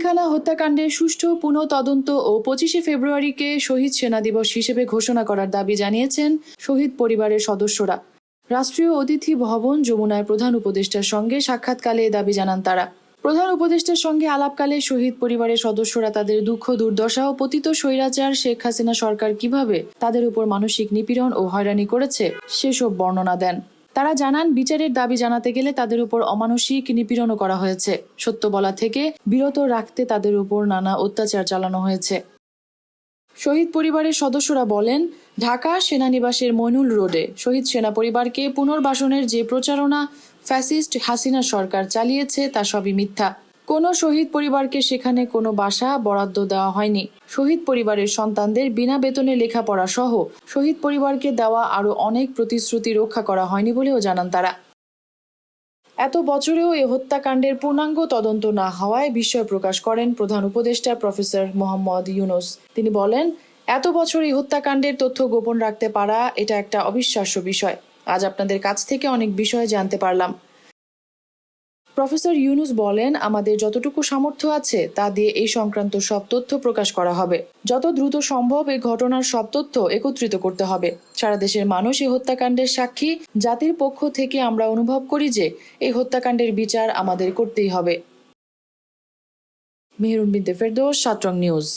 পিলখানা হত্যাকাণ্ডের সুষ্ঠু পুনঃ তদন্ত ও 25শে ফেব্রুয়ারিকে শহীদ সেনা দিবস হিসেবে ঘোষণা করার দাবি জানিয়েছেন শহীদ পরিবারের সদস্যরা। রাষ্ট্রীয় অতিথি ভবন যমুনায় প্রধান উপদেষ্টার সঙ্গে সাক্ষাৎকালে এ দাবি জানান তারা। প্রধান উপদেষ্টার সঙ্গে আলাপকালে শহীদ পরিবারের সদস্যরা তাদের দুঃখ দুর্দশা ও পতিত স্বৈরাচার শেখ হাসিনা সরকার কিভাবে তাদের উপর মানসিক নিপীড়ন ও হয়রানি করেছে সেসব বর্ণনা দেন। তারা জানান, বিচারের দাবি জানাতে গেলে তাদের উপর অমানসিক নিপীড়নও করা হয়েছে। সত্য বলা থেকে বিরত রাখতে তাদের উপর নানা অত্যাচার চালানো হয়েছে। শহীদ পরিবারের সদস্যরা বলেন, ঢাকা সেনানিবাসের মইনুল রোডে শহীদ সেনা পরিবারকে পুনর্বাসনের যে প্রচারণা ফ্যাসিস্ট হাসিনা সরকার চালিয়েছে তা সবই মিথ্যা। কোনো শহীদ পরিবারকে সেখানে কোনো বাসা বরাদ্দ দেওয়া হয়নি। শহীদ পরিবারের সন্তানদের বিনা বেতনে লেখাপড়া সহ শহীদ পরিবারকে দেওয়া আরও অনেক প্রতিশ্রুতি রক্ষা করা হয়নি বলেও জানান তারা। এত বছরেও এ হত্যাকাণ্ডের পূর্ণাঙ্গ তদন্ত না হওয়ায় বিস্ময় প্রকাশ করেন প্রধান উপদেষ্টা প্রফেসর মোহাম্মদ ইউনূস। তিনি বলেন, এত বছর এই হত্যাকাণ্ডের তথ্য গোপন রাখতে পারা এটা একটা অবিশ্বাস্য বিষয়। আজ আপনাদের কাছ থেকে অনেক বিষয় জানতে পারলাম। প্রফেসর ইউনূস বলেন, আমাদের যতটুকু সামর্থ্য আছে তা দিয়ে এই সংক্রান্ত সব তথ্য প্রকাশ করা হবে। যত দ্রুত সম্ভব এই ঘটনার সব তথ্য একত্রিত করতে হবে। সারা দেশের মানুষ এই হত্যাকাণ্ডের সাক্ষী। জাতির পক্ষ থেকে আমরা অনুভব করি যে এই হত্যাকাণ্ডের বিচার আমাদের করতেই হবে। মেহেরুন বিনতে ফেরদৌস, ৭ রং নিউজ।